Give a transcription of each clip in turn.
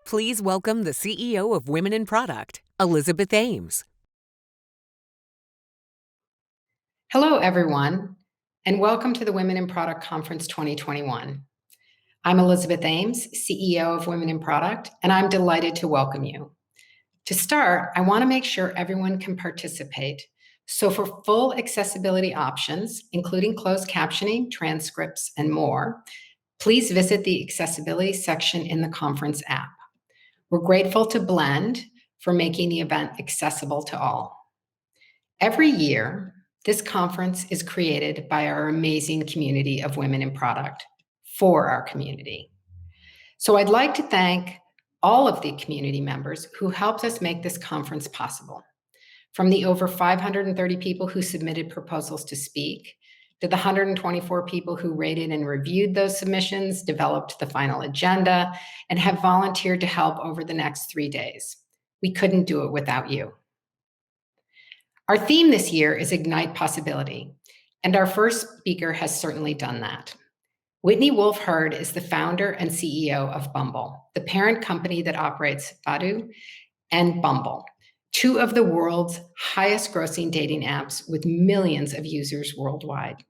Please welcome the CEO of Women in Product, Elizabeth Ames. Hello, everyone, and welcome to the Women in Product Conference 2021. I'm Elizabeth Ames, CEO of Women in Product, and I'm delighted to welcome you. To start, I want to make sure everyone can participate. So for full accessibility options, including closed captioning, transcripts, and more, please visit the accessibility section in the conference app. We're grateful to Blend for making the event accessible to all. Every year, this conference is created by our amazing community of women in product for our community. So I'd like to thank all of the community members who helped us make this conference possible. From the over 530 people who submitted proposals to speak, to the 124 people who rated and reviewed those submissions, developed the final agenda, and have volunteered to help over the next 3 days. We couldn't do it without you. Our theme this year is Ignite Possibility, and our first speaker has certainly done that. Whitney Wolfe is the founder and CEO of Bumble, the parent company that operates Badoo and Bumble, two of the world's highest grossing dating apps with millions of users worldwide.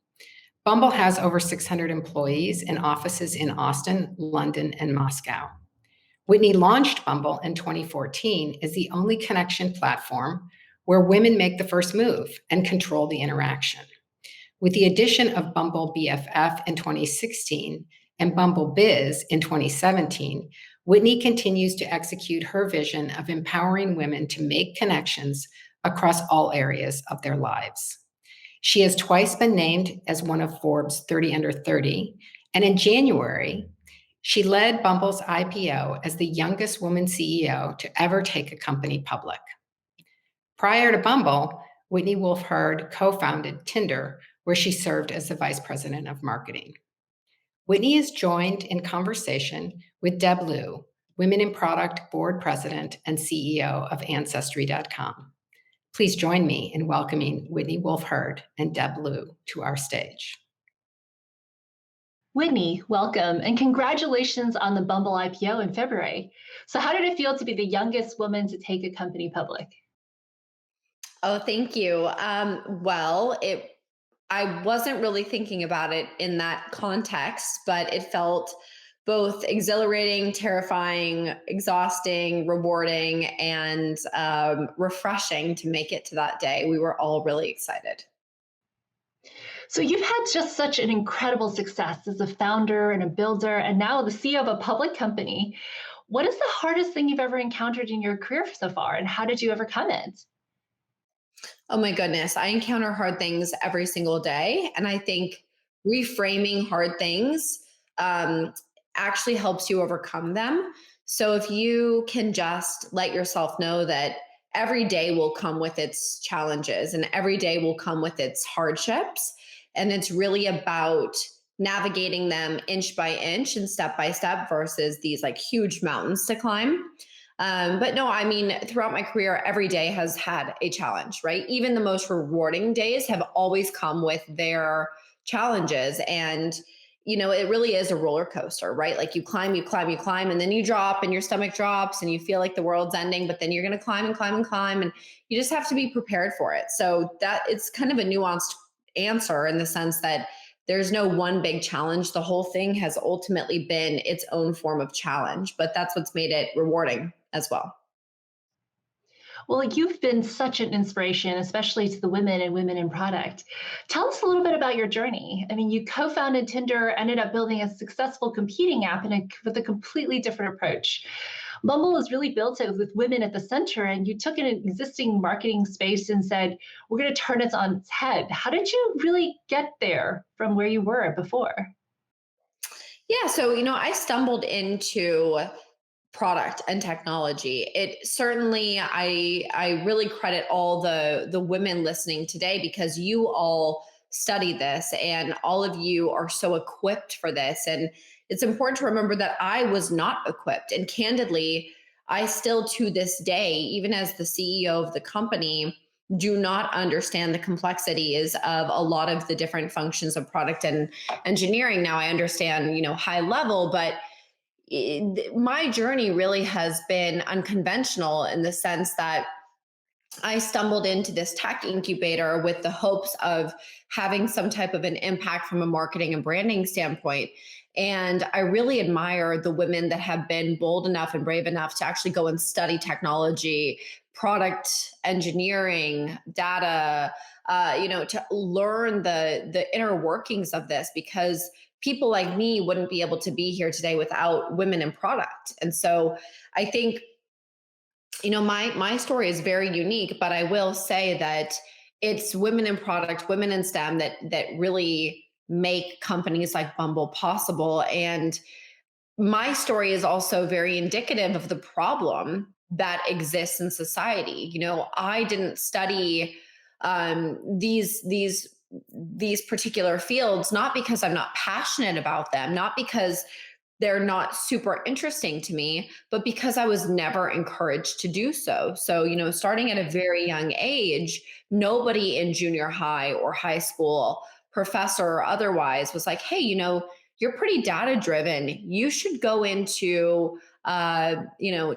Bumble has over 600 employees and offices in Austin, London, and Moscow. Whitney launched Bumble in 2014 as the only connection platform where women make the first move and control the interaction. With the addition of Bumble BFF in 2016 and Bumble Biz in 2017, Whitney continues to execute her vision of empowering women to make connections across all areas of their lives. She has twice been named as one of Forbes 30 Under 30, and in January, she led Bumble's IPO as the youngest woman CEO to ever take a company public. Prior to Bumble, Whitney Wolfe co-founded Tinder, where she served as the vice president of marketing. Whitney is joined in conversation with Deb Liu, Women in Product board president and CEO of Ancestry.com. Please join me in welcoming Whitney Wolfe and Deb Liu to our stage. Whitney, welcome, and congratulations on the Bumble IPO in February. So how did it feel to be the youngest woman to take a company public? Oh, thank you. I wasn't really thinking about it in that context, but it felt both exhilarating, terrifying, exhausting, rewarding, and refreshing to make it to that day. We were all really excited. So you've had just such an incredible success as a founder and a builder, and now the CEO of a public company. What is the hardest thing you've ever encountered in your career so far, and how did you overcome it? Oh my goodness, I encounter hard things every single day. And I think reframing hard things actually helps you overcome them. So if you can just let yourself know that every day will come with its challenges and every day will come with its hardships, and it's really about navigating them inch by inch and step by step versus these like huge mountains to climb. But no, I mean, throughout my career, every day has had a challenge, right? Even the most rewarding days have always come with their challenges. And, you know, it really is a roller coaster, right? Like you climb, and then you drop and your stomach drops and you feel like the world's ending, but then you're going to climb and climb and climb. And you just have to be prepared for it. So that it's kind of a nuanced answer in the sense that there's no one big challenge. The whole thing has ultimately been its own form of challenge, but that's what's made it rewarding as well. Well, you've been such an inspiration, especially to the women and women in product. Tell us a little bit about your journey. I mean, you co-founded Tinder, ended up building a successful competing app with a completely different approach. Bumble is really built with women at the center, and you took an existing marketing space and said, we're going to turn it on its head. How did you really get there from where you were before? Yeah, so, I stumbled into product and technology. It certainly, I really credit all the women listening today because you all study this and all of you are so equipped for this. And it's important to remember that I was not equipped. And candidly, I still to this day, even as the CEO of the company, do not understand the complexities of a lot of the different functions of product and engineering. Now I understand, high level, but my journey really has been unconventional in the sense that I stumbled into this tech incubator with the hopes of having some type of an impact from a marketing and branding standpoint. And I really admire the women that have been bold enough and brave enough to actually go and study technology, product engineering, data, to learn the inner workings of this, because people like me wouldn't be able to be here today without women in product. And so I think, my story is very unique, but I will say that it's women in product, women in STEM that really make companies like Bumble possible. And my story is also very indicative of the problem that exists in society. I didn't study these particular fields, not because I'm not passionate about them, not because they're not super interesting to me, but because I was never encouraged to do so. So, starting at a very young age, nobody in junior high or high school, professor or otherwise, was like, hey, you're pretty data driven. You should go into,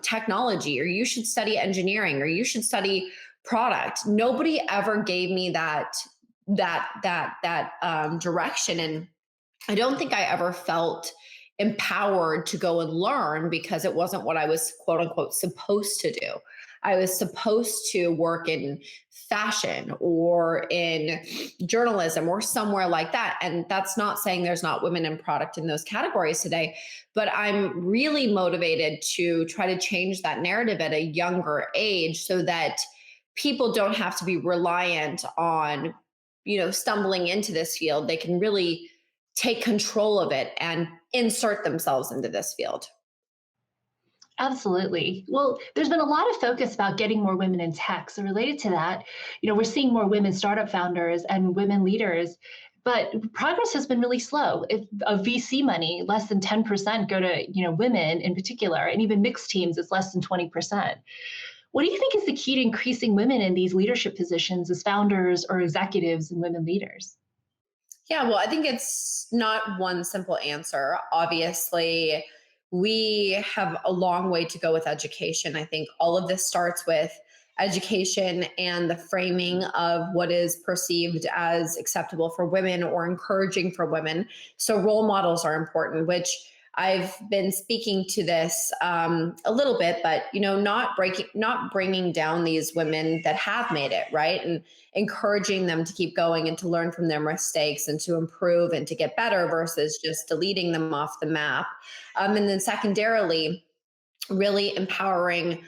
technology, or you should study engineering, or you should study product. Nobody ever gave me that direction. And I don't think I ever felt empowered to go and learn, because it wasn't what I was, quote unquote, supposed to do. I was supposed to work in fashion or in journalism or somewhere like that. And that's not saying there's not women in product in those categories today, but I'm really motivated to try to change that narrative at a younger age so that people don't have to be reliant on, stumbling into this field. They can really take control of it and insert themselves into this field. Absolutely. Well, there's been a lot of focus about getting more women in tech. So related to that, we're seeing more women startup founders and women leaders, but progress has been really slow. If of VC money, less than 10% go to, women in particular, and even mixed teams, it's less than 20%. What do you think is the key to increasing women in these leadership positions as founders or executives and women leaders? Yeah, well, I think it's not one simple answer. Obviously, we have a long way to go with education. I think all of this starts with education and the framing of what is perceived as acceptable for women or encouraging for women. So role models are important, which I've been speaking to this a little bit, but not bringing down these women that have made it, right, and encouraging them to keep going and to learn from their mistakes and to improve and to get better versus just deleting them off the map. And then secondarily, really empowering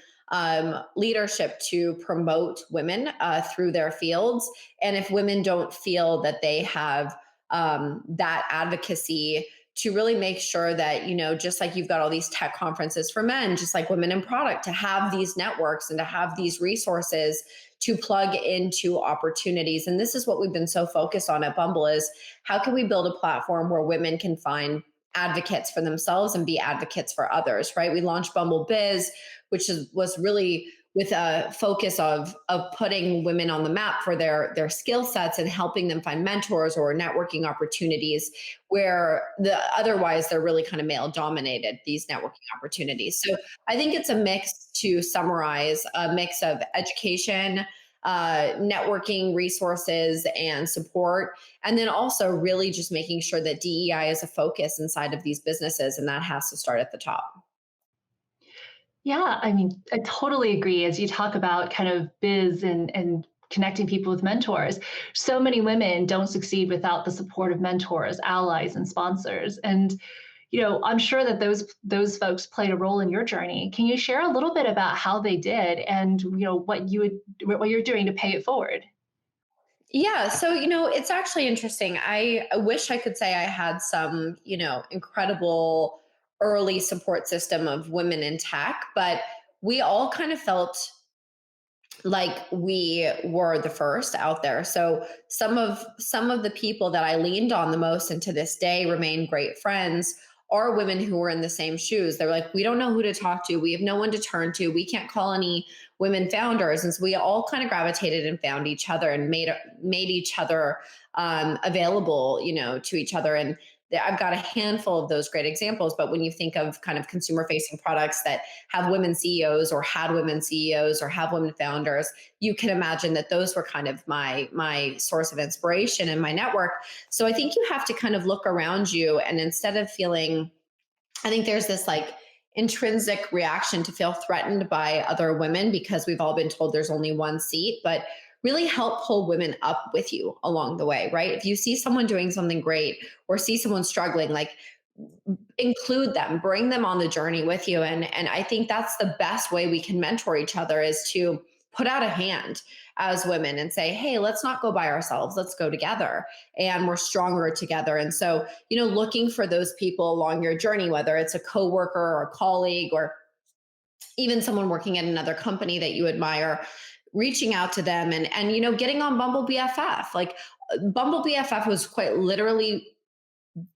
leadership to promote women through their fields. And if women don't feel that they have that advocacy, to really make sure that, just like you've got all these tech conferences for men, just like women in product, to have these networks and to have these resources to plug into opportunities. And this is what we've been so focused on at Bumble, is how can we build a platform where women can find advocates for themselves and be advocates for others, right? We launched Bumble Biz, which was really with a focus of putting women on the map for their skill sets and helping them find mentors or networking opportunities where otherwise they're really kind of male dominated, these networking opportunities. So I think it's a mix, to summarize, a mix of education, networking resources and support, and then also really just making sure that DEI is a focus inside of these businesses, and that has to start at the top. Yeah, I mean, I totally agree. As you talk about kind of biz and connecting people with mentors, so many women don't succeed without the support of mentors, allies, and sponsors. And I'm sure that those folks played a role in your journey. Can you share a little bit about how they did, and what you're doing to pay it forward? Yeah, so it's actually interesting. I wish I could say I had some, incredible early support system of women in tech, but we all kind of felt like we were the first out there. So some of the people that I leaned on the most, and to this day remain great friends, are women who were in the same shoes. They're like, we don't know who to talk to. We have no one to turn to. We can't call any women founders. And so we all kind of gravitated and found each other and made each other available, to each other. And I've got a handful of those great examples. But when you think of kind of consumer facing products that have women CEOs or had women CEOs or have women founders, you can imagine that those were kind of my source of inspiration in my network. So I think you have to kind of look around you, and instead of feeling, I think there's this like intrinsic reaction to feel threatened by other women because we've all been told there's only one seat, but really help pull women up with you along the way, right? If you see someone doing something great or see someone struggling, like include them, bring them on the journey with you. And I think that's the best way we can mentor each other, is to put out a hand as women and say, hey, let's not go by ourselves, let's go together, and we're stronger together. And so, looking for those people along your journey, whether it's a coworker or a colleague or even someone working at another company that you admire, reaching out to them and getting on Bumble BFF. Like Bumble BFF was quite literally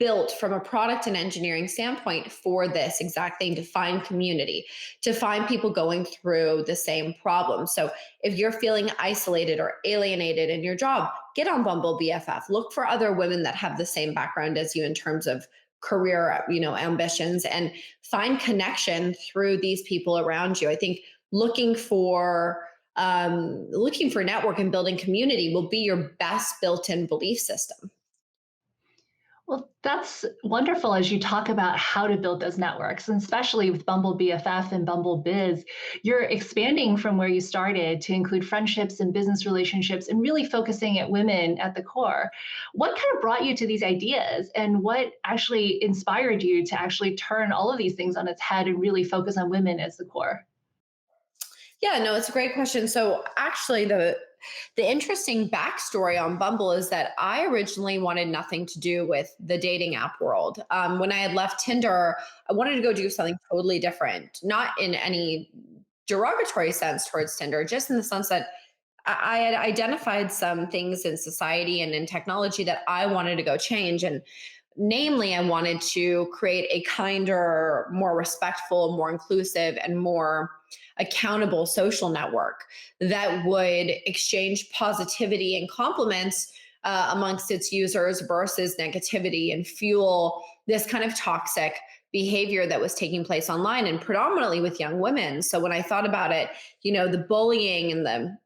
built from a product and engineering standpoint for this exact thing, to find community, to find people going through the same problem. So if you're feeling isolated or alienated in your job, get on Bumble BFF. Look for other women that have the same background as you in terms of career, ambitions, and find connection through these people around you. I think looking for network and building community will be your best built-in belief system. Well, that's wonderful as you talk about how to build those networks, and especially with Bumble BFF and Bumble Biz, you're expanding from where you started to include friendships and business relationships and really focusing at women at the core. What kind of brought you to these ideas, and what actually inspired you to actually turn all of these things on its head and really focus on women as the core? Yeah, no, it's a great question. So actually the interesting backstory on Bumble is that I originally wanted nothing to do with the dating app world. When I had left Tinder, I wanted to go do something totally different, not in any derogatory sense towards Tinder, just in the sense that I had identified some things in society and in technology that I wanted to go change. And namely, I wanted to create a kinder, more respectful, more inclusive, and more accountable social network that would exchange positivity and compliments amongst its users versus negativity, and fuel this kind of toxic behavior that was taking place online, and predominantly with young women. So when I thought about it, the bullying and the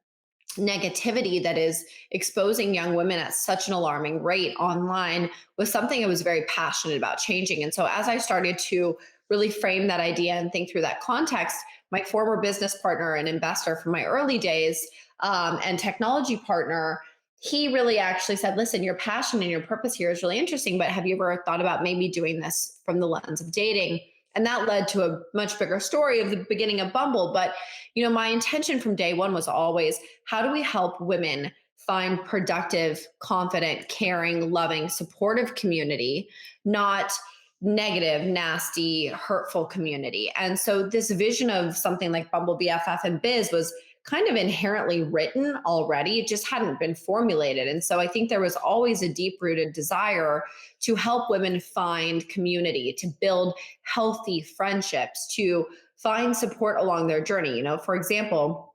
negativity that is exposing young women at such an alarming rate online was something I was very passionate about changing. And so as I started to really frame that idea and think through that context, my former business partner and investor from my early days, and technology partner, he really actually said, listen, your passion and your purpose here is really interesting, but have you ever thought about maybe doing this from the lens of dating? And that led to a much bigger story of the beginning of Bumble. But, my intention from day one was always, how do we help women find productive, confident, caring, loving, supportive community, not negative, nasty, hurtful community? And so this vision of something like Bumble BFF and Biz was kind of inherently written already. It just hadn't been formulated. And so I think there was always a deep-rooted desire to help women find community, to build healthy friendships, to find support along their journey. For example,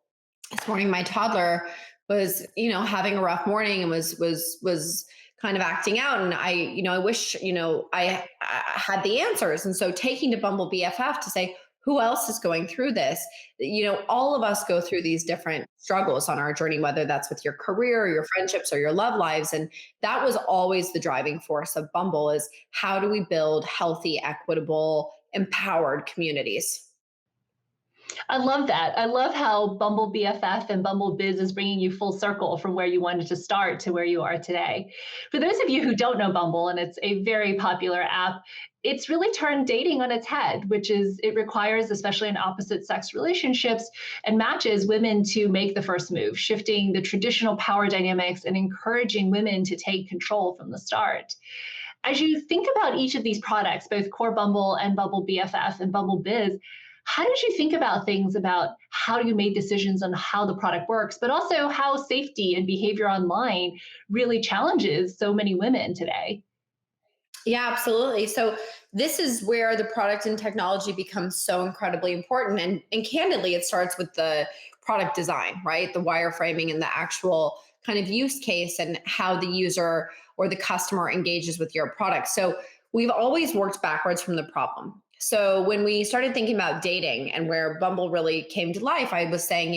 this morning my toddler was, having a rough morning and was kind of acting out. And I wish, I had the answers. And so taking to Bumble BFF to say, who else is going through this? All of us go through these different struggles on our journey, whether that's with your career or your friendships or your love lives. And that was always the driving force of Bumble, is how do we build healthy, equitable, empowered communities? I love that. I love how Bumble BFF and Bumble Biz is bringing you full circle from where you wanted to start to where you are today. For those of you who don't know Bumble, and it's a very popular app, it's really turned dating on its head, which is it requires, especially in opposite sex relationships and matches, women to make the first move, shifting the traditional power dynamics and encouraging women to take control from the start. As you think about each of these products, both Core Bumble and Bumble BFF and Bumble Biz, how did you think about things about how you made decisions on how the product works, but also how safety and behavior online really challenges so many women today? Yeah, absolutely. So this is where the product and technology becomes so incredibly important. And candidly, it starts with the product design, right? The wireframing and the actual kind of use case and how the user or the customer engages with your product. So we've always worked backwards from the problem. So when we started thinking about dating and where Bumble really came to life, I was saying,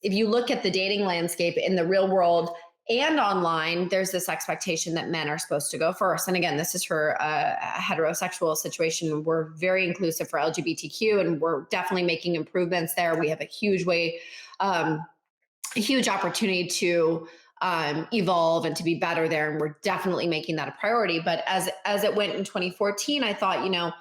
if you look at the dating landscape in the real world and online, there's this expectation that men are supposed to go first. And again, this is for a heterosexual situation. We're very inclusive for LGBTQ, and we're definitely making improvements there. We have a huge opportunity to evolve and to be better there. And we're definitely making that a priority. But as it went in 2014, I thought,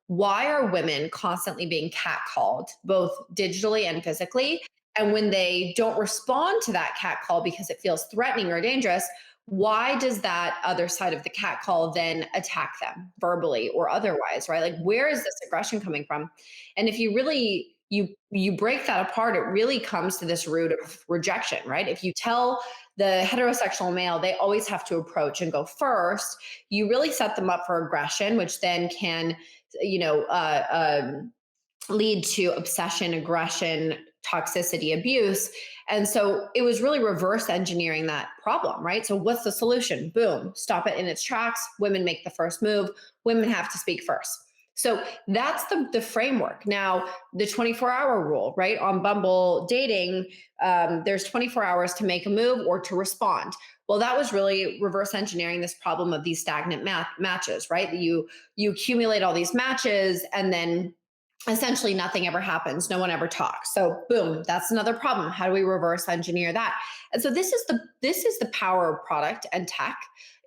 why are women constantly being catcalled, both digitally and physically? And when they don't respond to that catcall because it feels threatening or dangerous, why does that other side of the catcall then attack them verbally or otherwise, right? Like, where is this aggression coming from? And if you really you break that apart, it really comes to this root of rejection, right? If you tell the heterosexual male they always have to approach and go first, you really set them up for aggression, which then can, lead to obsession, aggression, toxicity, abuse. And so it was really reverse engineering that problem, right? So what's the solution? Boom, stop it in its tracks. Women make the first move. Women have to speak first. So that's the framework. Now, the 24-hour rule, right? On Bumble dating, there's 24 hours to make a move or to respond. Well, that was really reverse engineering this problem of these stagnant matches, right? You accumulate all these matches and then essentially nothing ever happens. No one ever talks. So boom, that's another problem. How do we reverse engineer that? And so this is the power of product and tech,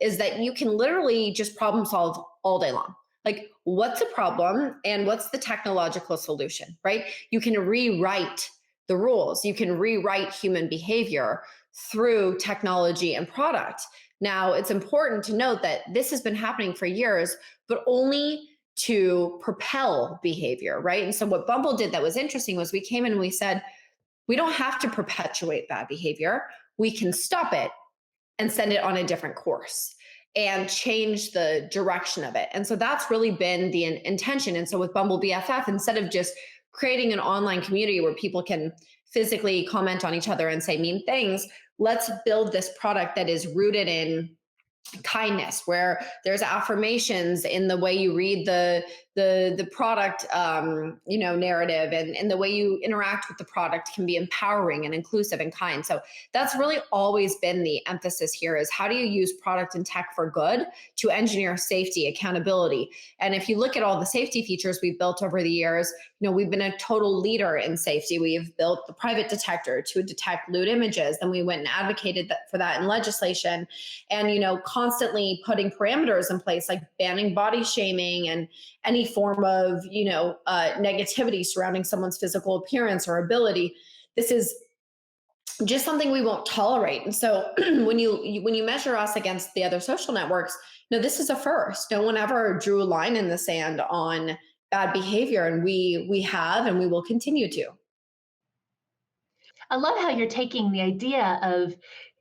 is that you can literally just problem solve all day long. Like, what's a problem and what's the technological solution, right? You can rewrite the rules. You can rewrite human behavior through technology and product. Now, it's important to note that this has been happening for years, but only to propel behavior, right? And so what Bumble did that was interesting was we came in and we said, we don't have to perpetuate bad behavior. We can stop it and send it on a different course and change the direction of it. And so that's really been the intention. And so with Bumble BFF, instead of just creating an online community where people can physically comment on each other and say mean things, let's build this product that is rooted in kindness, where there's affirmations in the way you read the product narrative, and the way you interact with the product can be empowering and inclusive and kind. So that's really always been the emphasis here, is how do you use product and tech for good to engineer safety, accountability. And if you look at all the safety features we've built over the years, we've been a total leader in safety. We've built the private detector to detect lewd images. Then we went and advocated for that in legislation, and constantly putting parameters in place, like banning body shaming and any form of negativity surrounding someone's physical appearance or ability. This is just something we won't tolerate. And so when you measure us against the other social networks, this is a first. No one ever drew a line in the sand on bad behavior, and we have, and we will continue to. I love how you're taking the idea of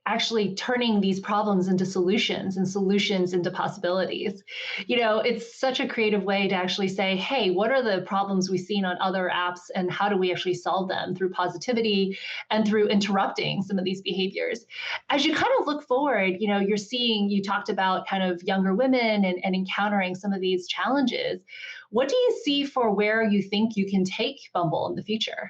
actually turning these problems into solutions and solutions into possibilities. It's such a creative way to actually say, hey, what are the problems we've seen on other apps, and how do we actually solve them through positivity and through interrupting some of these behaviors? As you kind of look forward, you talked about kind of younger women and encountering some of these challenges. What do you see for where you think you can take Bumble in the future?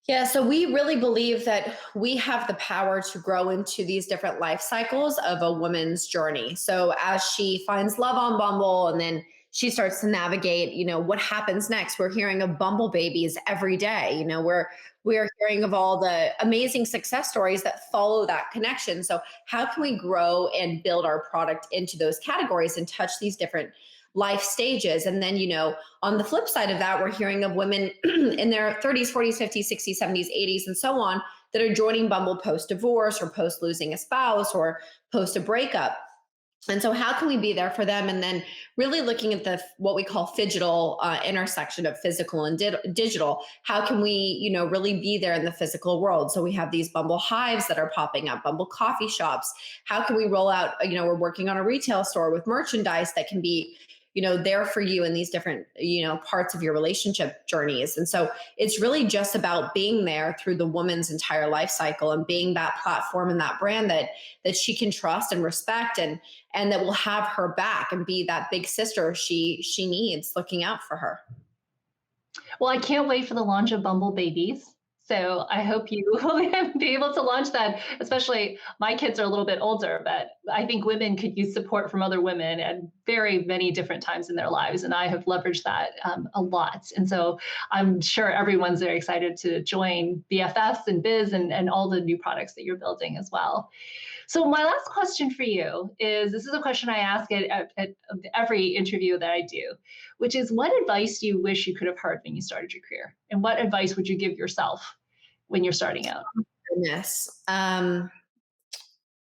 Yeah, so we really believe that we have the power to grow into these different life cycles of a woman's journey. So as she finds love on Bumble, and then she starts to navigate, what happens next? We're hearing of Bumble babies every day. We're hearing of all the amazing success stories that follow that connection. So how can we grow and build our product into those categories and touch these different life stages? And then, on the flip side of that, we're hearing of women in their 30s, 40s, 50s, 60s, 70s, 80s, and so on, that are joining Bumble post-divorce or post-losing a spouse or post a breakup. And so how can we be there for them? And then really looking at what we call phygital intersection of physical and digital. How can we, really be there in the physical world? So we have these Bumble hives that are popping up, Bumble coffee shops. How can we roll out, we're working on a retail store with merchandise that can be there for you in these different, parts of your relationship journeys. And so it's really just about being there through the woman's entire life cycle and being that platform and that brand that she can trust and respect, and that will have her back and be that big sister she needs, looking out for her. Well, I can't wait for the launch of Bumble Babies. So I hope you will be able to launch that, especially my kids are a little bit older, but I think women could use support from other women at very many different times in their lives. And I have leveraged that a lot. And so I'm sure everyone's very excited to join BFFs and Biz and all the new products that you're building as well. So my last question for you is, this is a question I ask at every interview that I do, which is, what advice do you wish you could have heard when you started your career? And what advice would you give yourself when you're starting out? Goodness.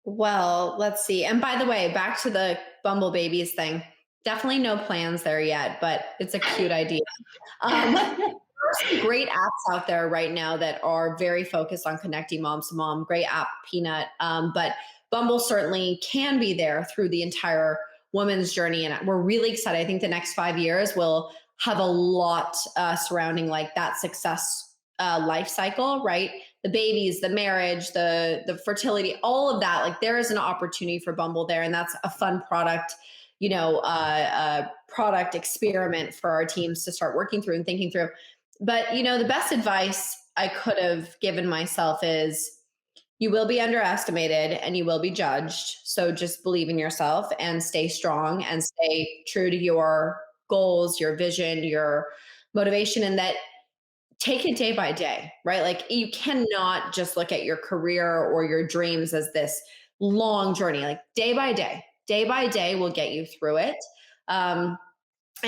Well, let's see. And by the way, back to the Bumble Babies thing, definitely no plans there yet, but it's a cute idea. There are some great apps out there right now that are very focused on connecting moms to mom. Great app, Peanut. But Bumble certainly can be there through the entire woman's journey. And we're really excited. I think the next 5 years will have a lot surrounding like that success life cycle, right? The babies, the marriage, the fertility, all of that. Like, there is an opportunity for Bumble there. And that's a fun product, product experiment for our teams to start working through and thinking through. But, the best advice I could have given myself is, you will be underestimated and you will be judged. So just believe in yourself and stay strong and stay true to your goals, your vision, your motivation, and that take it day by day, right? Like, you cannot just look at your career or your dreams as this long journey. Like, day by day will get you through it. And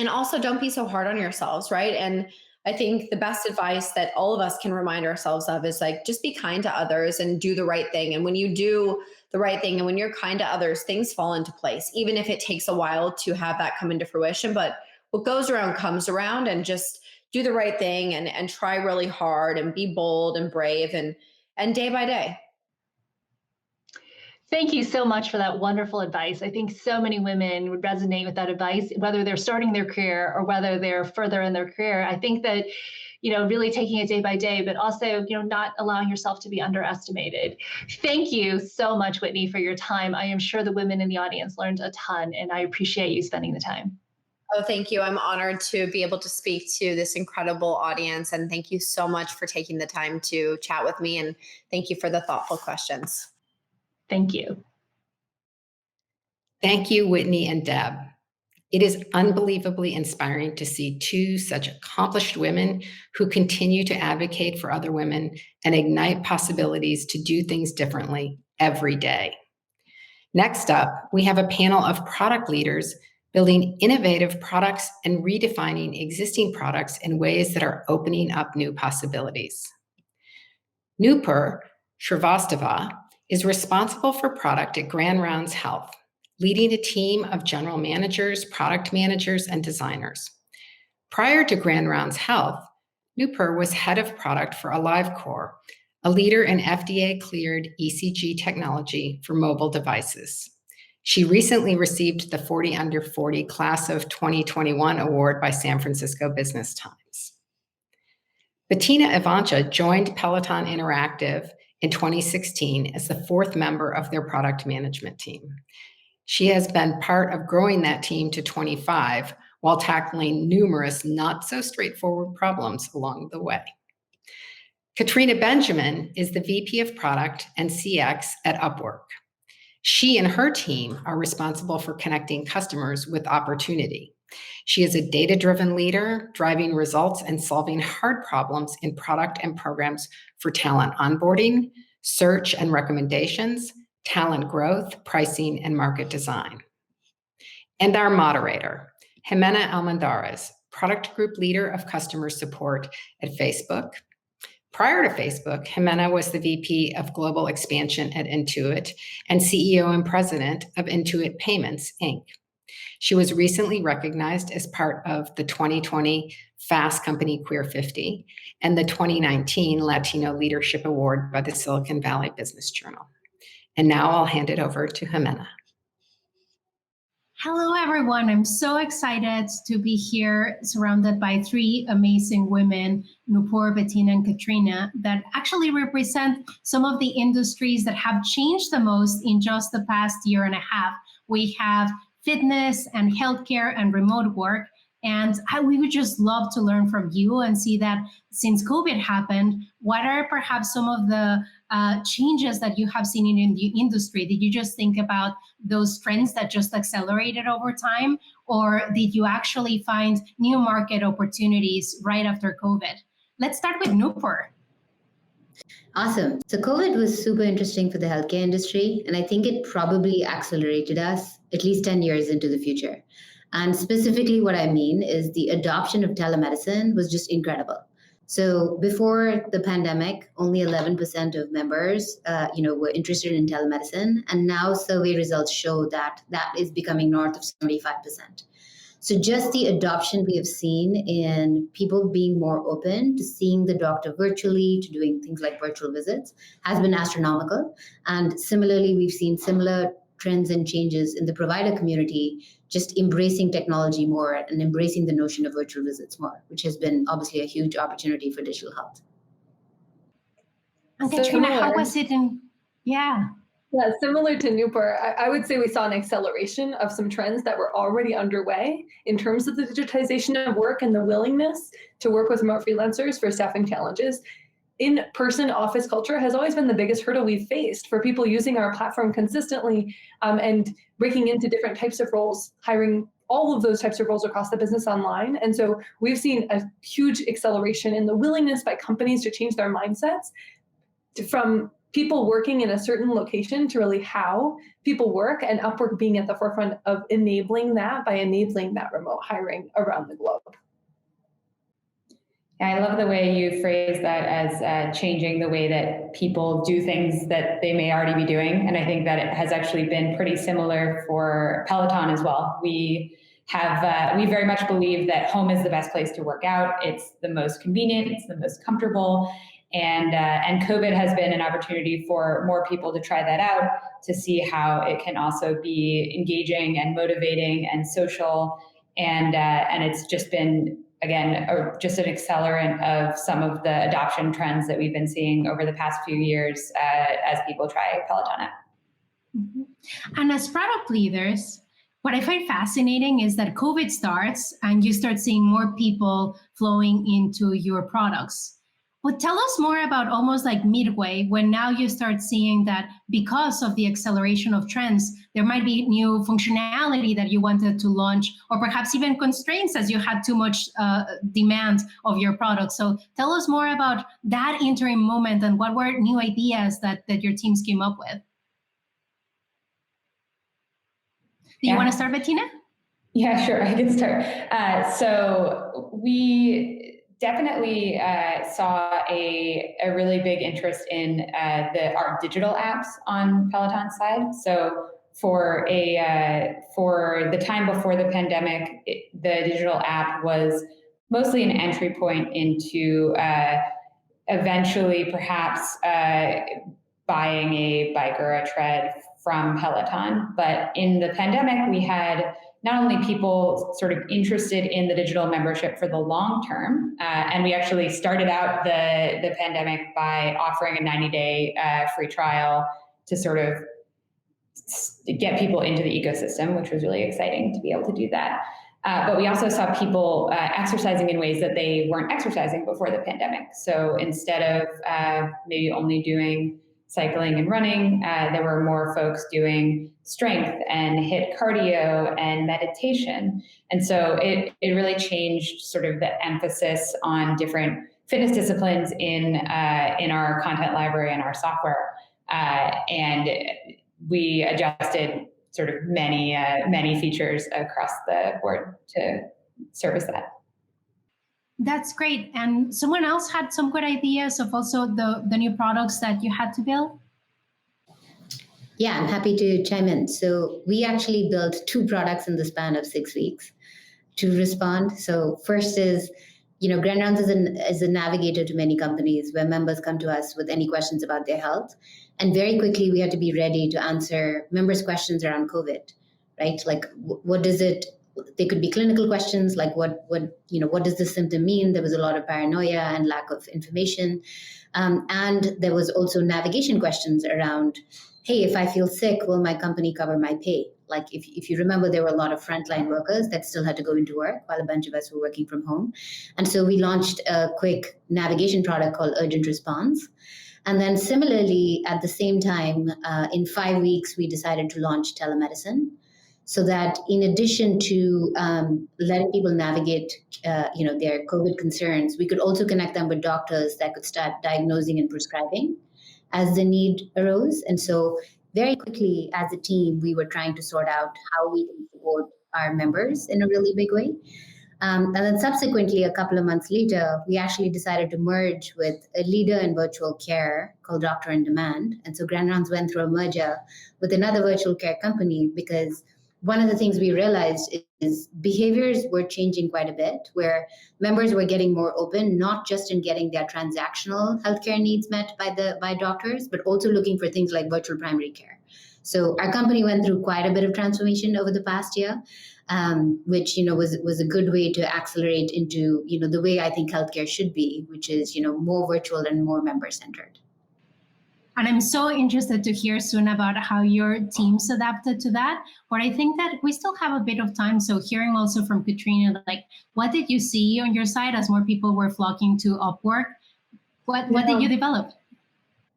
also, don't be so hard on yourselves, right? And I think the best advice that all of us can remind ourselves of is like, just be kind to others and do the right thing. And when you do the right thing and when you're kind to others, things fall into place, even if it takes a while to have that come into fruition. But what goes around comes around, and just do the right thing and try really hard and be bold and brave and day by day. Thank you so much for that wonderful advice. I think so many women would resonate with that advice, whether they're starting their career or whether they're further in their career. I think that, really taking it day by day, but also, not allowing yourself to be underestimated. Thank you so much, Whitney, for your time. I am sure the women in the audience learned a ton, and I appreciate you spending the time. Oh, thank you. I'm honored to be able to speak to this incredible audience. And thank you so much for taking the time to chat with me. And thank you for the thoughtful questions. Thank you. Thank you, Whitney and Deb. It is unbelievably inspiring to see two such accomplished women who continue to advocate for other women and ignite possibilities to do things differently every day. Next up, we have a panel of product leaders building innovative products and redefining existing products in ways that are opening up new possibilities. Nupur Shrivastava is responsible for product at Grand Rounds Health, leading a team of general managers, product managers, and designers. Prior to Grand Rounds Health, Nupur was head of product for AliveCore, a leader in FDA-cleared ECG technology for mobile devices. She recently received the 40 Under 40 Class of 2021 award by San Francisco Business Times. Bettina Ivancha joined Peloton Interactive in 2016 as the fourth member of their product management team. She has been part of growing that team to 25 while tackling numerous not so straightforward problems along the way. Katrina Benjamin is the VP of Product and CX at Upwork. She and her team are responsible for connecting customers with opportunity. She is a data-driven leader, driving results and solving hard problems in product and programs for talent onboarding, search and recommendations, talent growth, pricing, and market design. And our moderator, Jimena Almendarez, product group leader of customer support at Facebook. Prior to Facebook, Jimena was the VP of Global Expansion at Intuit and CEO and President of Intuit Payments, Inc. She was recently recognized as part of the 2020 Fast Company Queer 50 and the 2019 Latino Leadership Award by the Silicon Valley Business Journal. And now I'll hand it over to Jimena. Hello, everyone. I'm so excited to be here surrounded by three amazing women, Nupur, Bettina, and Katrina, that actually represent some of the industries that have changed the most in just the past year and a half. We have fitness and healthcare and remote work. And we would just love to learn from you and see that since COVID happened, what are perhaps some of the changes that you have seen in the industry? Did you just think about those trends that just accelerated over time? Or did you actually find new market opportunities right after COVID? Let's start with Nupur. Awesome. So COVID was super interesting for the healthcare industry, and I think it probably accelerated us at least 10 years into the future. And specifically what I mean is the adoption of telemedicine was just incredible. So before the pandemic, only 11% of members were interested in telemedicine. And now survey results show that that is becoming north of 75%. So just the adoption we have seen in people being more open to seeing the doctor virtually, to doing things like virtual visits, has been astronomical. And similarly, we've seen similar trends and changes in the provider community, just embracing technology more and embracing the notion of virtual visits more, which has been obviously a huge opportunity for digital health. And Katrina, how was it in, Yeah, similar to Nupur, I would say we saw an acceleration of some trends that were already underway in terms of the digitization of work and the willingness to work with remote freelancers for staffing challenges. In-person office culture has always been the biggest hurdle we've faced for people using our platform consistently and breaking into different types of roles, hiring all of those types of roles across the business online. And so we've seen a huge acceleration in the willingness by companies to change their mindsets from people working in a certain location to really how people work, and Upwork being at the forefront of enabling that by enabling that remote hiring around the globe. I love the way you phrase that as changing the way that people do things that they may already be doing. And I think that it has actually been pretty similar for Peloton as well. We very much believe that home is the best place to work out. It's the most convenient, it's the most comfortable. And COVID has been an opportunity for more people to try that out, to see how it can also be engaging and motivating and social. And it's just been, again, just an accelerant of some of the adoption trends that we've been seeing over the past few years as people try Peloton out. Mm-hmm. And as product leaders, what I find fascinating is that COVID starts and you start seeing more people flowing into your products. But tell us more about almost like midway, when now you start seeing that because of the acceleration of trends, there might be new functionality that you wanted to launch, or perhaps even constraints as you had too much demand of your product. So tell us more about that interim moment and what were new ideas that your teams came up with. Do you want to start, Bettina? Yeah, sure, I can start. So we definitely saw a really big interest in our digital apps on Peloton's side. So for the time before the pandemic, the digital app was mostly an entry point into eventually perhaps buying a bike or a tread from Peloton. But in the pandemic, we had not only people sort of interested in the digital membership for the long term, and we actually started out the pandemic by offering a 90-day free trial to sort of get people into the ecosystem, which was really exciting to be able to do that. But we also saw people exercising in ways that they weren't exercising before the pandemic. So instead of maybe only doing cycling and running, there were more folks doing strength and HIIT cardio and meditation. And so it really changed sort of the emphasis on different fitness disciplines in our content library and our software. And we adjusted sort of many features across the board to service that. That's great. And someone else had some good ideas of also the new products that you had to build? Yeah, I'm happy to chime in. So we actually built 2 products in the span of 6 weeks to respond. So first is, Grand Rounds is a navigator to many companies where members come to us with any questions about their health. And very quickly, we had to be ready to answer members' questions around COVID. right? Like what does it, they could be clinical questions like what does this symptom mean? There was a lot of paranoia and lack of information. And there was also navigation questions around, hey, if I feel sick, will my company cover my pay? Like if you remember, there were a lot of frontline workers that still had to go into work while a bunch of us were working from home. And so we launched a quick navigation product called Urgent Response. And then similarly, at the same time, in 5 weeks, we decided to launch telemedicine, so that in addition to letting people navigate their COVID concerns, we could also connect them with doctors that could start diagnosing and prescribing as the need arose. And so very quickly as a team, we were trying to sort out how we can support our members in a really big way. And then subsequently, a couple of months later, we actually decided to merge with a leader in virtual care called Doctor on Demand. And so Grand Rounds went through a merger with another virtual care company, because one of the things we realized is behaviors were changing quite a bit, where members were getting more open, not just in getting their transactional healthcare needs met by doctors, but also looking for things like virtual primary care. So our company went through quite a bit of transformation over the past year, which was a good way to accelerate into the way I think healthcare should be, which is more virtual and more member centered. And I'm so interested to hear soon about how your teams adapted to that. But I think that we still have a bit of time. So hearing also from Katrina, like, what did you see on your side as more people were flocking to Upwork? What did you develop?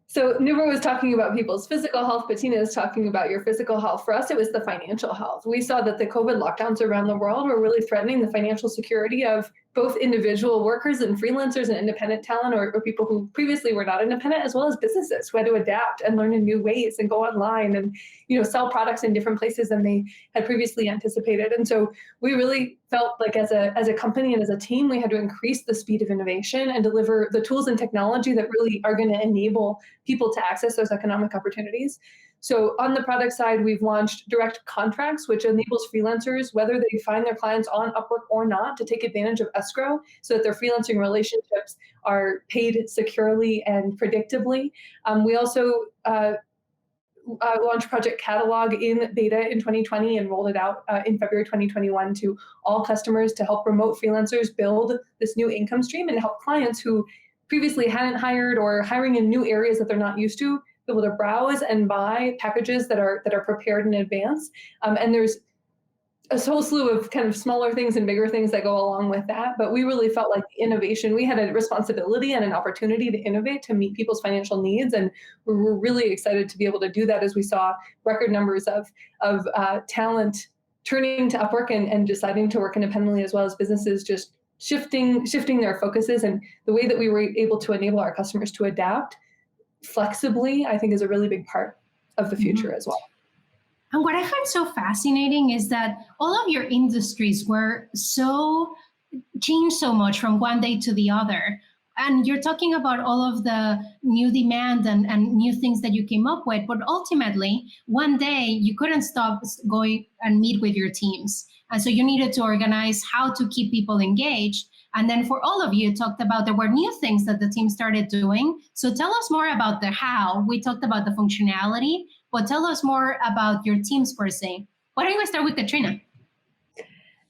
So Nuber was talking about people's physical health. Bettina is talking about your physical health. For us, it was the financial health. We saw that the COVID lockdowns around the world were really threatening the financial security of both individual workers and freelancers and independent talent, or people who previously were not independent, as well as businesses who had to adapt and learn in new ways and go online and sell products in different places than they had previously anticipated. And so we really felt like as a company and as a team, we had to increase the speed of innovation and deliver the tools and technology that really are going to enable people to access those economic opportunities. So on the product side, we've launched direct contracts, which enables freelancers, whether they find their clients on Upwork or not, to take advantage of escrow so that their freelancing relationships are paid securely and predictably. We also launched Project Catalog in beta in 2020 and rolled it out in February 2021 to all customers to help remote freelancers build this new income stream and help clients who previously hadn't hired or hiring in new areas that they're not used to be able to browse and buy packages that are prepared in advance. And there's a whole slew of kind of smaller things and bigger things that go along with that. But we really felt like innovation, we had a responsibility and an opportunity to innovate to meet people's financial needs. And we were really excited to be able to do that as we saw record numbers of talent turning to Upwork and deciding to work independently, as well as businesses just shifting their focuses. And the way that we were able to enable our customers to adapt flexibly, I think, is a really big part of the future as well. And what I find so fascinating is that all of your industries were changed so much from one day to the other. And you're talking about all of the new demand and new things that you came up with. But ultimately, one day you couldn't stop going and meet with your teams. And so you needed to organize how to keep people engaged. And then for all of you, talked about there were new things that the team started doing. So tell us more about the how. We talked about the functionality, but tell us more about your teams per se. Why don't we start with Katrina?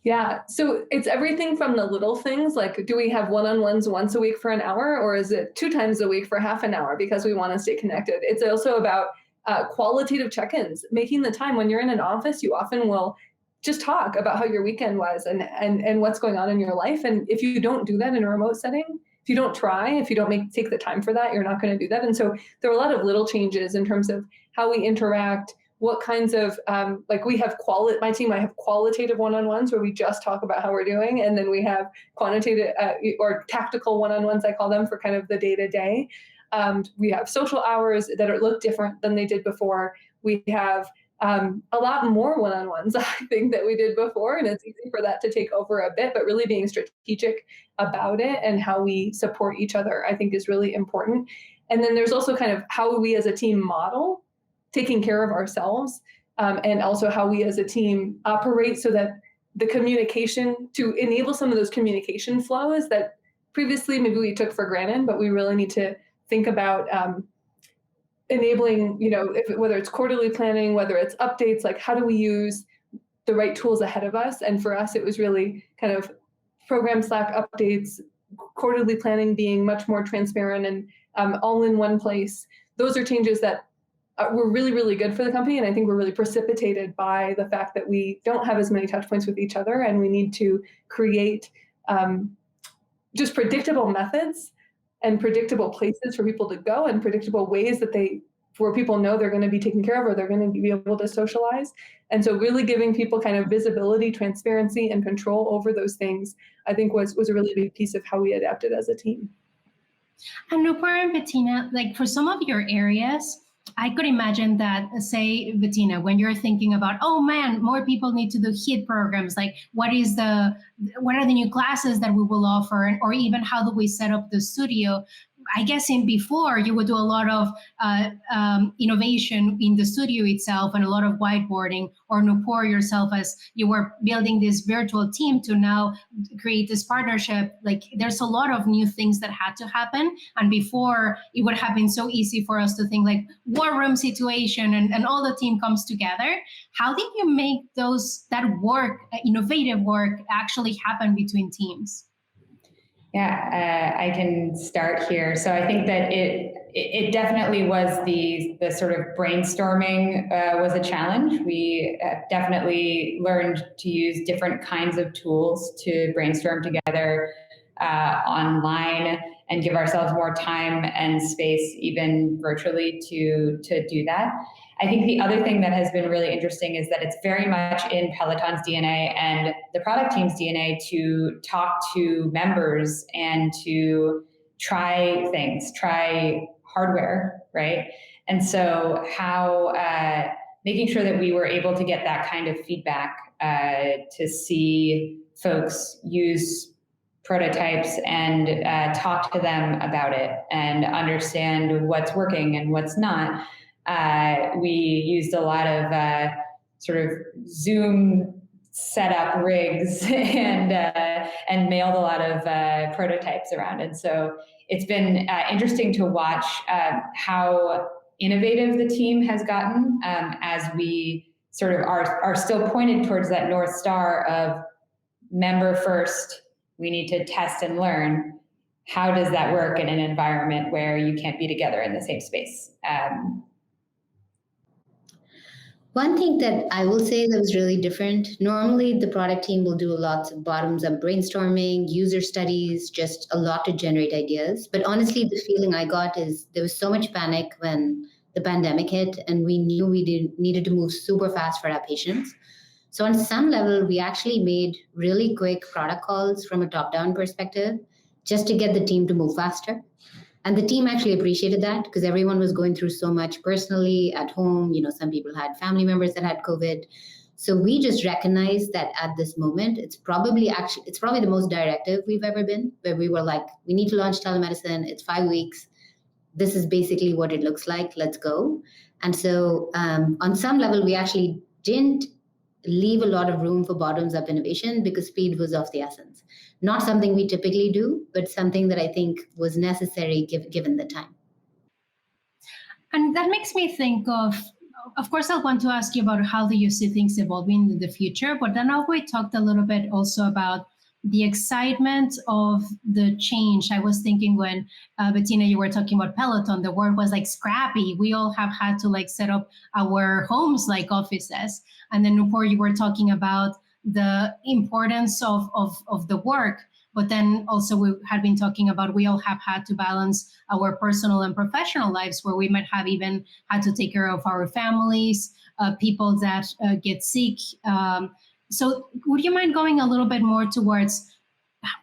Yeah, so it's everything from the little things, like, do we have one-on-ones once a week for an hour, or is it 2 times a week for half an hour because we want to stay connected? It's also about qualitative check-ins, making the time. When you're in an office, you often will just talk about how your weekend was and what's going on in your life. And if you don't do that in a remote setting, if you don't try, if you don't take the time for that, you're not going to do that. And so there are a lot of little changes in terms of how we interact, what kinds of, we have my team, I have qualitative one-on-ones where we just talk about how we're doing. And then we have quantitative or tactical one-on-ones, I call them, for kind of the day-to-day. We have social hours that look different than they did before. We have a lot more one-on-ones, I think, that we did before, and it's easy for that to take over a bit, but really being strategic about it and how we support each other, I think, is really important. And then there's also kind of how we as a team model taking care of ourselves, and also how we as a team operate so that the communication, to enable some of those communication flows that previously maybe we took for granted, but we really need to think about enabling, whether it's quarterly planning, whether it's updates, like how do we use the right tools ahead of us. And for us, it was really kind of program Slack updates, quarterly planning being much more transparent and all in one place. Those are changes that were really, really good for the company. And I think we're really precipitated by the fact that we don't have as many touch points with each other, and we need to create just predictable methods and predictable places for people to go and predictable ways that where people know they're going to be taken care of or they're going to be able to socialize. And so really giving people kind of visibility, transparency, and control over those things, I think was a really big piece of how we adapted as a team. And Nupur and Bettina, like for some of your areas, I could imagine that, say, Bettina, when you're thinking about, oh man, more people need to do HIT programs, like what are the new classes that we will offer, or even how do we set up the studio? I guess before you would do a lot of innovation in the studio itself and a lot of whiteboarding, or Nupur yourself, as you were building this virtual team to now create this partnership. Like there's a lot of new things that had to happen. And before it would have been so easy for us to think like war room situation and all the team comes together. How did you make that work, innovative work, actually happen between teams? Yeah, I can start here. So I think that it definitely was the sort of brainstorming was a challenge. We definitely learned to use different kinds of tools to brainstorm together online and give ourselves more time and space, even virtually, to do that. I think the other thing that has been really interesting is that it's very much in Peloton's DNA and the product team's DNA to talk to members and to try things, try hardware, right? And so making sure that we were able to get that kind of feedback to see folks use prototypes and talk to them about it and understand what's working and what's not. We used a lot of sort of Zoom setup rigs and mailed a lot of prototypes around. And so it's been interesting to watch how innovative the team has gotten as we sort of are still pointed towards that North Star of member first. We need to test and learn. How does that work in an environment where you can't be together in the same space? One thing that I will say that was really different, normally the product team will do lots of bottoms-up brainstorming, user studies, just a lot to generate ideas. But honestly, the feeling I got is there was so much panic when the pandemic hit, and we knew we needed to move super fast for our patients. So on some level, we actually made really quick product calls from a top-down perspective, just to get the team to move faster. And the team actually appreciated that because everyone was going through so much personally at home. You know, some people had family members that had COVID. So we just recognized that at this moment, it's probably the most directive we've ever been, where we were like, we need to launch telemedicine. It's 5 weeks. This is basically what it looks like. Let's go. And so on some level, we actually didn't leave a lot of room for bottoms-up innovation because speed was of the essence. Not something we typically do, but something that I think was necessary given the time. And that makes me think of course, I want to ask you about how do you see things evolving in the future, but then we talked a little bit also about the excitement of the change. I was thinking when, Bettina, you were talking about Peloton, the word was like scrappy. We all have had to like set up our homes like offices. And then Nupur, you were talking about the importance of the work. But then also we had been talking about we all have had to balance our personal and professional lives where we might have even had to take care of our families, people that get sick. So would you mind going a little bit more towards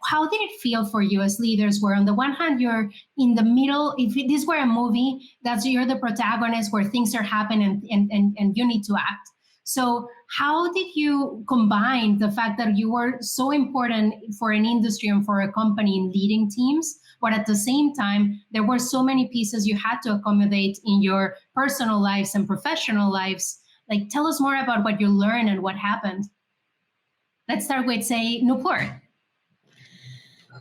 how did it feel for you as leaders where on the one hand, you're in the middle, if this were a movie, you're the protagonist where things are happening and you need to act. So how did you combine the fact that you were so important for an industry and for a company in leading teams, but at the same time, there were so many pieces you had to accommodate in your personal lives and professional lives? Like, tell us more about what you learned and what happened. Let's start with, say, Nupur.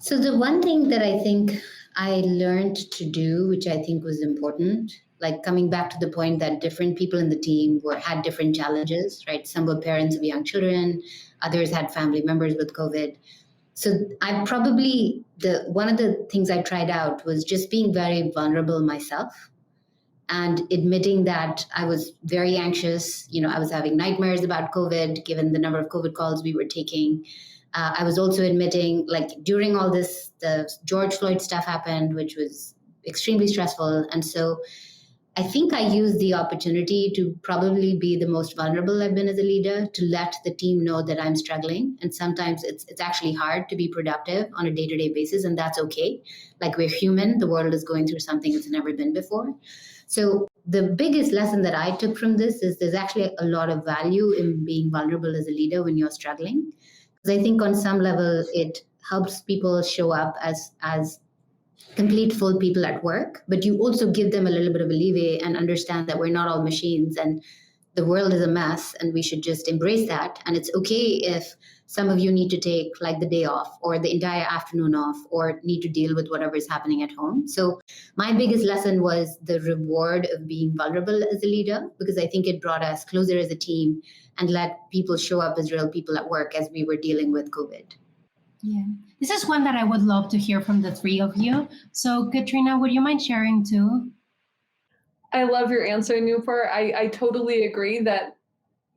So the one thing that I think I learned to do, which I think was important, like coming back to the point that different people in the team had different challenges, right? Some were parents of young children, others had family members with COVID. So I probably, one of the things I tried out was just being very vulnerable myself and admitting that I was very anxious. I was having nightmares about COVID, given the number of COVID calls we were taking. I was also admitting, like, during all this, the George Floyd stuff happened, which was extremely stressful. And so I think I used the opportunity to probably be the most vulnerable I've been as a leader, to let the team know that I'm struggling. And sometimes it's actually hard to be productive on a day-to-day basis, and that's okay. Like, we're human. The world is going through something it's never been before. So the biggest lesson that I took from this is there's actually a lot of value in being vulnerable as a leader when you're struggling. Because I think on some level, it helps people show up as complete full people at work, but you also give them a little bit of a leeway and understand that we're not all machines and the world is a mess and we should just embrace that. And it's okay if some of you need to take like the day off or the entire afternoon off or need to deal with whatever is happening at home. So my biggest lesson was the reward of being vulnerable as a leader, because I think it brought us closer as a team and let people show up as real people at work as we were dealing with COVID. Yeah, this is one that I would love to hear from the three of you. So Katrina, would you mind sharing too? I love your answer, Nupur. I totally agree that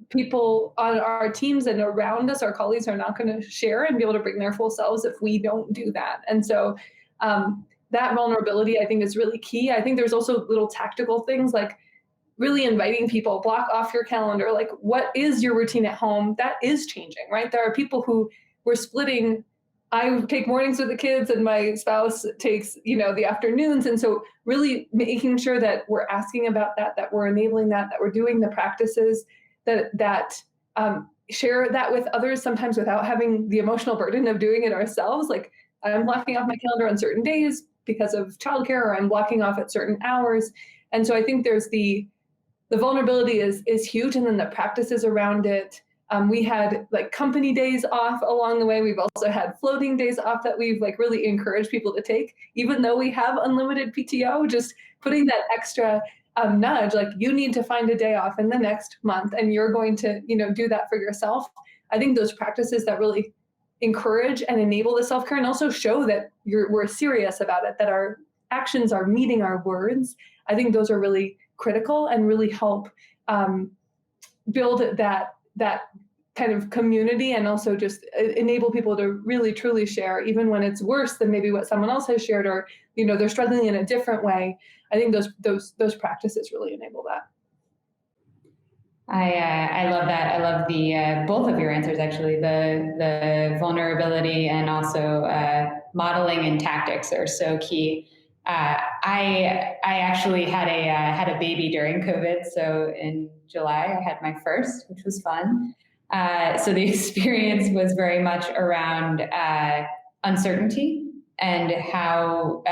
people on our teams and around us, our colleagues, are not going to share and be able to bring their full selves if we don't do that. And so that vulnerability, I think, is really key. I think there's also little tactical things like really inviting people, block off your calendar. Like, what is your routine at home? That is changing, right? There are people who were splitting. I take mornings with the kids and my spouse takes, the afternoons. And so really making sure that we're asking about that we're enabling that we're doing the practices that share that with others, sometimes without having the emotional burden of doing it ourselves. Like, I'm blocking off my calendar on certain days because of childcare, or I'm blocking off at certain hours. And so I think there's the vulnerability is huge. And then the practices around it. We had like company days off along the way. We've also had floating days off that we've like really encouraged people to take, even though we have unlimited PTO, just putting that extra nudge, like, you need to find a day off in the next month and you're going to, do that for yourself. I think those practices that really encourage and enable the self-care and also show that we're serious about it, that our actions are meeting our words. I think those are really critical and really help build that kind of community, and also just enable people to really truly share, even when it's worse than maybe what someone else has shared, or they're struggling in a different way. I think those practices really enable that. I love that. I love the both of your answers, actually. The vulnerability and also modeling and tactics are so key. I actually had a baby during COVID, so in July I had my first, which was fun. So the experience was very much around uncertainty and how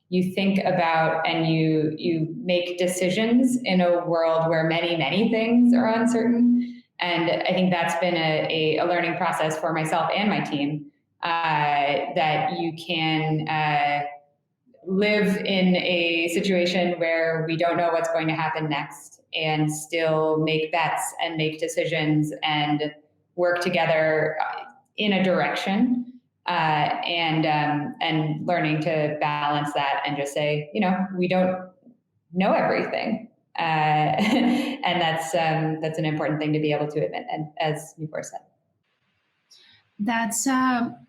you think about and you make decisions in a world where many things are uncertain. And I think that's been a learning process for myself and my team, that you can live in a situation where we don't know what's going to happen next and still make bets and make decisions and work together in a direction, and learning to balance that and just say, we don't know everything. And that's an important thing to be able to admit, and as Nupur said. That's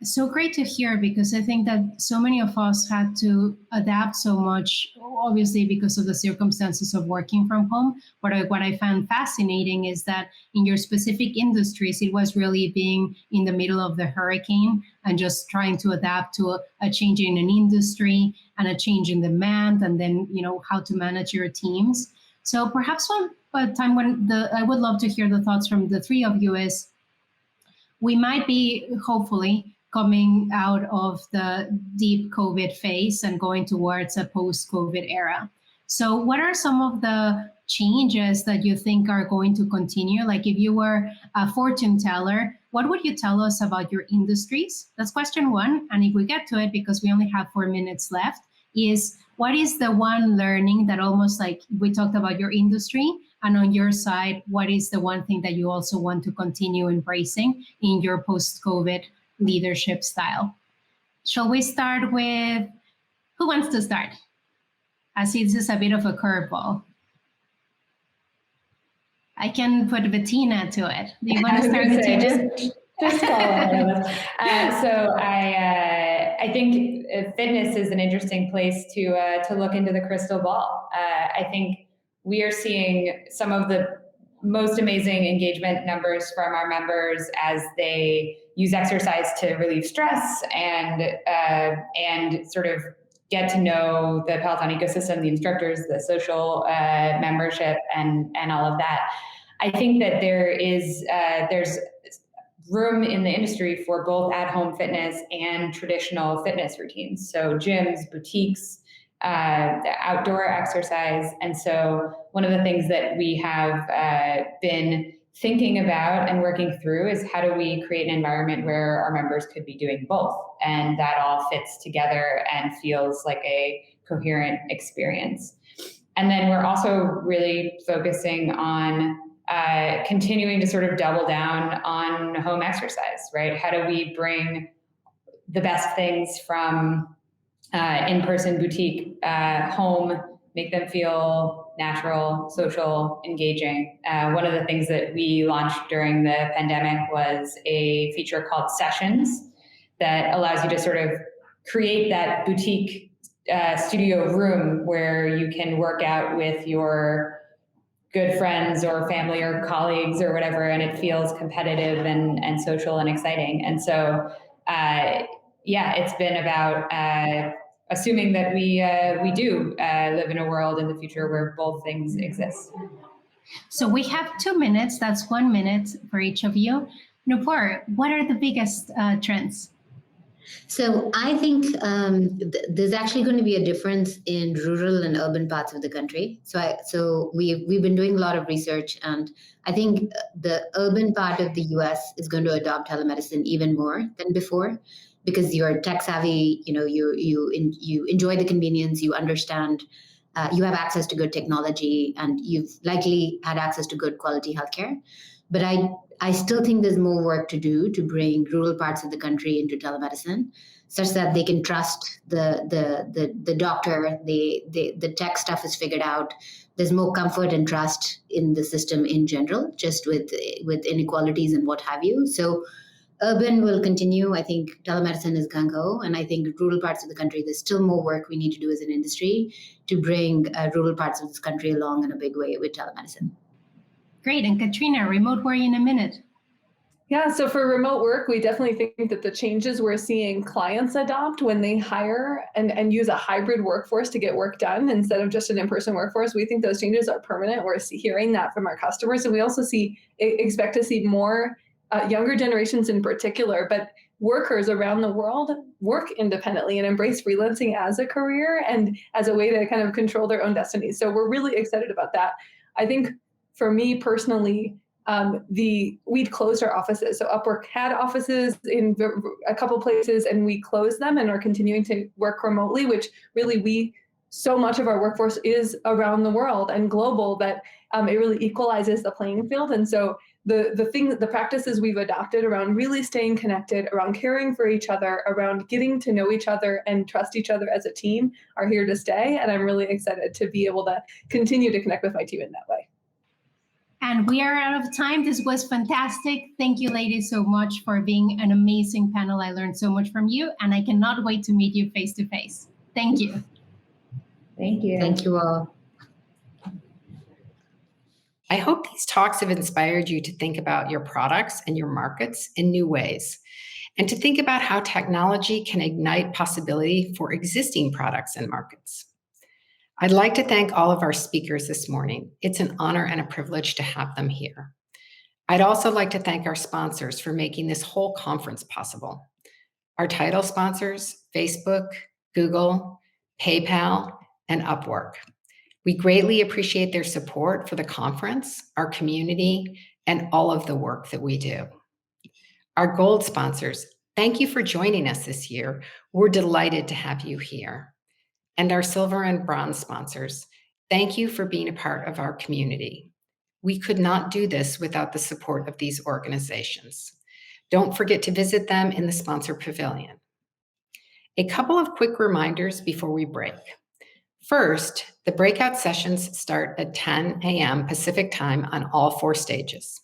so great to hear, because I think that so many of us had to adapt so much, obviously because of the circumstances of working from home. But what I found fascinating is that in your specific industries, it was really being in the middle of the hurricane and just trying to adapt to a change in an industry and a change in demand, and then, how to manage your teams. So perhaps one time when I would love to hear the thoughts from the three of you is, we might be hopefully coming out of the deep COVID phase and going towards a post-COVID era. So what are some of the changes that you think are going to continue? Like, if you were a fortune teller, what would you tell us about your industries? That's question one. And if we get to it, because we only have 4 minutes left, is what is the one learning that almost like we talked about your industry, and on your side, what is the one thing that you also want to continue embracing in your post-COVID leadership style? Shall we start with, who wants to start? I see this is a bit of a curveball. I can put Bettina to it. Do you want to start, Bettina? Just follow us. So I think fitness is an interesting place to look into the crystal ball. I think we are seeing some of the most amazing engagement numbers from our members as they use exercise to relieve stress and sort of get to know the Peloton ecosystem, the instructors, the social membership, and all of that. I think that there's room in the industry for both at-home fitness and traditional fitness routines. So gyms, boutiques, outdoor exercise. And so one of the things that we have been thinking about and working through is how do we create an environment where our members could be doing both, and that all fits together and feels like a coherent experience. And then we're also really focusing on continuing to sort of double down on home exercise, right? How do we bring the best things from in-person boutique home, make them feel natural, social, engaging? One of the things that we launched during the pandemic was a feature called Sessions that allows you to sort of create that boutique studio room where you can work out with your good friends or family or colleagues or whatever, and it feels competitive and social and exciting. And so, it's been about assuming that we do live in a world in the future where both things exist. So we have 2 minutes. That's 1 minute for each of you. Nupur, what are the biggest trends? So I think there's actually going to be a difference in rural and urban parts of the country. So we've been doing a lot of research, and I think the urban part of the US is going to adopt telemedicine even more than before, because you're tech savvy, you enjoy the convenience, you understand, you have access to good technology, and you've likely had access to good quality healthcare. But I still think there's more work to do to bring rural parts of the country into telemedicine, such that they can trust the doctor, the tech stuff is figured out. There's more comfort and trust in the system in general, just with inequalities and what have you. So urban will continue. I think telemedicine is gung-ho, and I think rural parts of the country, there's still more work we need to do as an industry to bring rural parts of this country along in a big way with telemedicine. Great. And Katrina, remote work in a minute. Yeah, so for remote work, we definitely think that the changes we're seeing clients adopt when they hire and use a hybrid workforce to get work done instead of just an in-person workforce, we think those changes are permanent. We're hearing that from our customers, and we also expect to see more younger generations in particular, but workers around the world work independently and embrace freelancing as a career and as a way to kind of control their own destiny. So we're really excited about that. I think for me personally, we'd closed our offices. So Upwork had offices in a couple places, and we closed them and are continuing to work remotely, which really so much of our workforce is around the world and global that it really equalizes the playing field. And so the practices we've adopted around really staying connected, around caring for each other, around getting to know each other and trust each other as a team are here to stay. And I'm really excited to be able to continue to connect with my team in that way. And we are out of time. This was fantastic. Thank you, ladies, so much for being an amazing panel. I learned so much from you, and I cannot wait to meet you face to face. Thank you. Thank you. Thank you all. I hope these talks have inspired you to think about your products and your markets in new ways, and to think about how technology can ignite possibility for existing products and markets. I'd like to thank all of our speakers this morning. It's an honor and a privilege to have them here. I'd also like to thank our sponsors for making this whole conference possible. Our title sponsors, Facebook, Google, PayPal, and Upwork. We greatly appreciate their support for the conference, our community, and all of the work that we do. Our gold sponsors, thank you for joining us this year. We're delighted to have you here. and our silver and bronze sponsors, thank you for being a part of our community. We could not do this without the support of these organizations. Don't forget to visit them in the sponsor pavilion. A couple of quick reminders before we break. First, the breakout sessions start at 10 a.m. Pacific time on all 4 stages.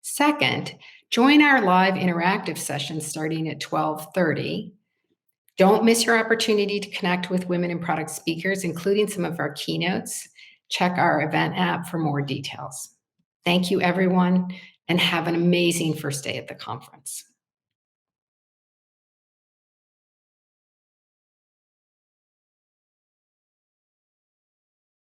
Second, join our live interactive sessions starting at 12:30. Don't miss your opportunity to connect with women in product speakers, including some of our keynotes. Check our event app for more details. Thank you, everyone, and have an amazing first day at the conference.